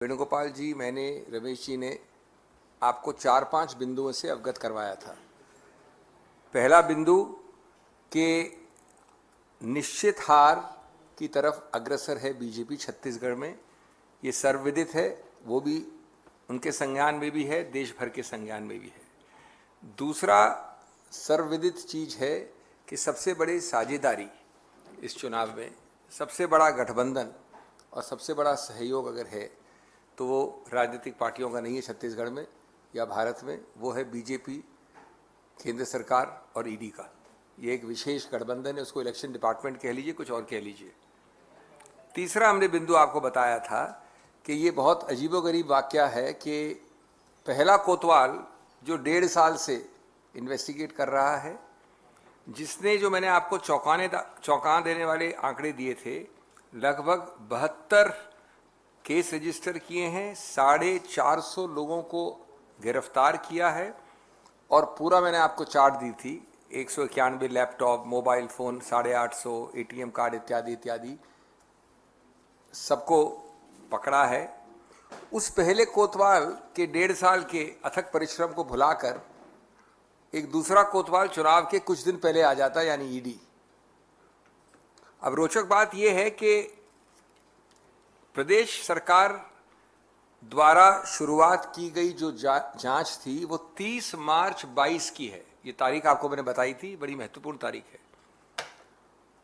वेणुगोपाल जी, मैंने रमेश जी ने आपको 4-5 बिंदुओं से अवगत करवाया था। पहला बिंदु कि निश्चित हार की तरफ अग्रसर है बीजेपी छत्तीसगढ़ में, ये सर्वविदित है। वो भी उनके संज्ञान में भी है, देश भर के संज्ञान में भी है। दूसरा सर्वविदित चीज है कि सबसे बड़ी साझेदारी इस चुनाव में, सबसे बड़ा गठबंधन और सबसे बड़ा सहयोग अगर है तो वो राजनीतिक पार्टियों का नहीं है छत्तीसगढ़ में या भारत में, वो है बीजेपी, केंद्र सरकार और ईडी का। ये एक विशेष गठबंधन है, उसको इलेक्शन डिपार्टमेंट कह लीजिए, कुछ और कह लीजिए। तीसरा हमने बिंदु आपको बताया था कि ये बहुत अजीबोगरीब वाकया है कि पहला कोतवाल जो 1.5 साल से इन्वेस्टिगेट कर रहा है, जिसने जो मैंने आपको चौंका देने वाले आंकड़े दिए थे, लगभग 72 केस रजिस्टर किए हैं, 450 लोगों को गिरफ्तार किया है और पूरा मैंने आपको चार्ट दी थी, 191 laptop, mobile phone, 850 ATM card इत्यादि इत्यादि सबको पकड़ा है। उस पहले कोतवाल के 1.5 साल के अथक परिश्रम को भुलाकर एक दूसरा कोतवाल चुनाव के कुछ दिन पहले आ जाता, यानी ईडी। अब रोचक बात यह है कि प्रदेश सरकार द्वारा शुरुआत की गई जो जांच थी वो 30 मार्च 22 की है। ये तारीख आपको मैंने बताई थी, बड़ी महत्वपूर्ण तारीख है।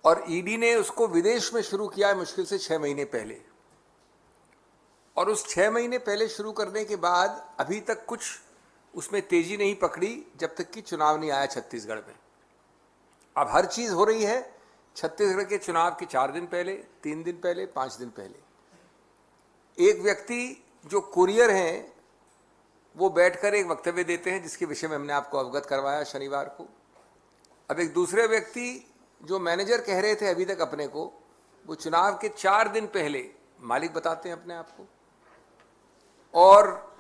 और ईडी ने उसको विदेश में शुरू किया है मुश्किल से 6 महीने पहले। और उस 6 महीने पहले शुरू करने के बाद अभी तक कुछ उसमें तेजी नहीं पकड़ी जब तक कि चुनाव नहीं आया छत्तीसगढ़ में। अब हर चीज हो रही है छत्तीसगढ़ के चुनाव के 4 दिन पहले, 3 दिन पहले, 5 दिन पहले। एक व्यक्ति जो कुरियर हैं वो बैठकर एक वक्तव्य देते हैं जिसके विषय में हमने आपको अवगत करवाया शनिवार को। अब एक दूसरे व्यक्ति जो मैनेजर कह रहे थे अभी तक अपने को, वो चुनाव के 4 दिन पहले मालिक बताते हैं अपने आप को, और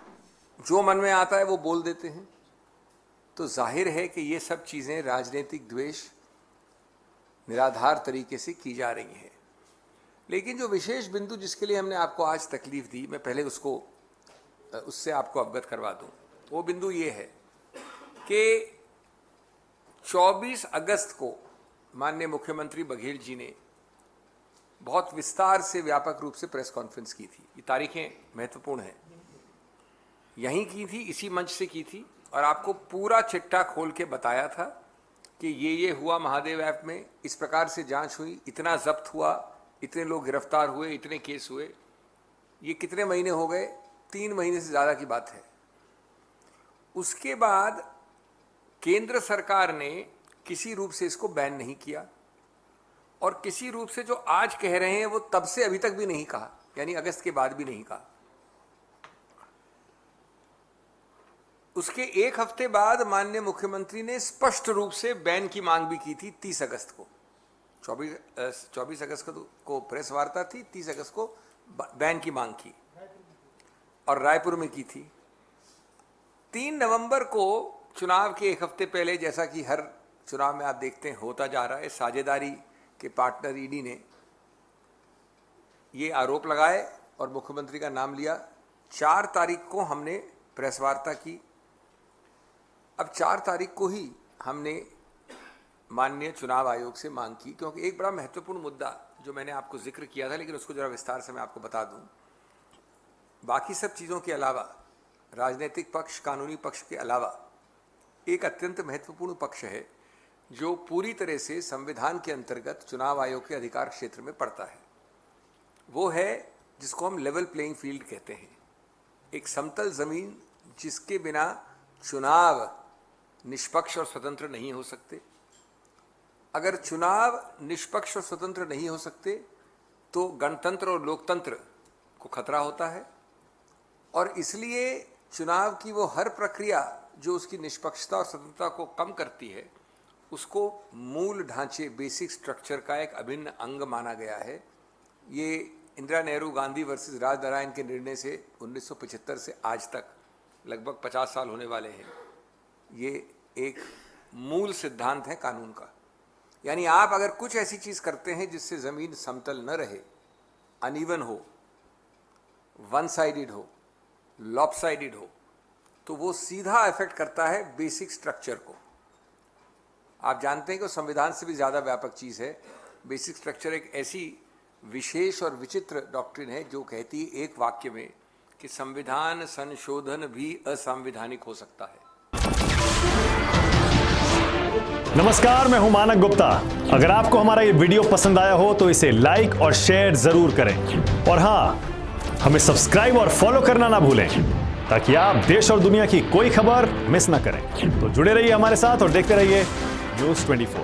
जो मन में आता है वो बोल देते हैं। तो जाहिर है कि ये सब चीजें राजनीतिक द्वेष निराधार तरीके से की जा रही हैं। लेकिन जो विशेष बिंदु जिसके लिए हमने आपको आज तकलीफ दी, मैं पहले उससे आपको अवगत करवा दूं। वो बिंदु ये है कि 24 अगस्त को माननीय मुख्यमंत्री बघेल जी ने बहुत विस्तार से व्यापक रूप से प्रेस कॉन्फ्रेंस की थी। ये तारीखें महत्वपूर्ण हैं, यहीं की थी, इसी मंच से की थी, और आपको पूरा चिट्ठा खोल के बताया था कि ये हुआ महादेव ऐप में, इस प्रकार से जांच हुई, इतना जब्त हुआ, इतने लोग गिरफ्तार हुए, इतने केस हुए। ये कितने महीने हो गए? 3 महीने से ज्यादा की बात है। उसके बाद केंद्र सरकार ने किसी रूप से इसको बैन नहीं किया, और किसी रूप से जो आज कह रहे हैं वो तब से अभी तक भी नहीं कहा, यानी अगस्त के बाद भी नहीं कहा। उसके एक हफ्ते बाद माननीय मुख्यमंत्री ने स्पष्ट रूप से बैन की मांग भी की थी 30 अगस्त को। 24 अगस्त को प्रेस वार्ता थी, 30 अगस्त को बैन की मांग की और रायपुर में की थी। 3 नवंबर को चुनाव के एक हफ्ते पहले, जैसा कि हर चुनाव में आप देखते हैं होता जा रहा है, साझेदारी के पार्टनर ईडी ने ये आरोप लगाए और मुख्यमंत्री का नाम लिया। 4 तारीख को हमने प्रेस वार्ता की। अब 4 तारीख को ही हमने माननीय चुनाव आयोग से मांग की, क्योंकि एक बड़ा महत्वपूर्ण मुद्दा जो मैंने आपको जिक्र किया था, लेकिन उसको जरा विस्तार से मैं आपको बता दूं। बाकी सब चीज़ों के अलावा, राजनीतिक पक्ष, कानूनी पक्ष के अलावा, एक अत्यंत महत्वपूर्ण पक्ष है जो पूरी तरह से संविधान के अंतर्गत चुनाव आयोग के अधिकार क्षेत्र में पड़ता है। वो है जिसको हम लेवल प्लेइंग फील्ड कहते हैं, एक समतल जमीन जिसके बिना चुनाव निष्पक्ष और स्वतंत्र नहीं हो सकते। अगर चुनाव निष्पक्ष और स्वतंत्र नहीं हो सकते तो गणतंत्र और लोकतंत्र को खतरा होता है, और इसलिए चुनाव की वो हर प्रक्रिया जो उसकी निष्पक्षता और स्वतंत्रता को कम करती है, उसको मूल ढांचे, बेसिक स्ट्रक्चर का एक अभिन्न अंग माना गया है। ये इंदिरा नेहरू गांधी वर्सेस राजनारायण के निर्णय से 1975 से आज तक लगभग 50 साल होने वाले हैं। ये एक मूल सिद्धांत है कानून का। यानी आप अगर कुछ ऐसी चीज करते हैं जिससे जमीन समतल न रहे, अनइवन हो, वन साइडेड हो, लॉपसाइडेड हो, तो वो सीधा इफेक्ट करता है बेसिक स्ट्रक्चर को। आप जानते हैं कि संविधान से भी ज़्यादा व्यापक चीज़ है। बेसिक स्ट्रक्चर एक ऐसी विशेष और विचित्र डॉक्ट्रिन है जो कहती है एक वाक्य में कि संविधान संशोधन भी असंवैधानिक हो सकता है। नमस्कार, मैं हूं मानक गुप्ता। अगर आपको हमारा ये वीडियो पसंद आया हो तो इसे लाइक और शेयर जरूर करें, और हां, हमें सब्सक्राइब और फॉलो करना ना भूलें ताकि आप देश और दुनिया की कोई खबर मिस ना करें। तो जुड़े रहिए हमारे साथ और देखते रहिए News 24।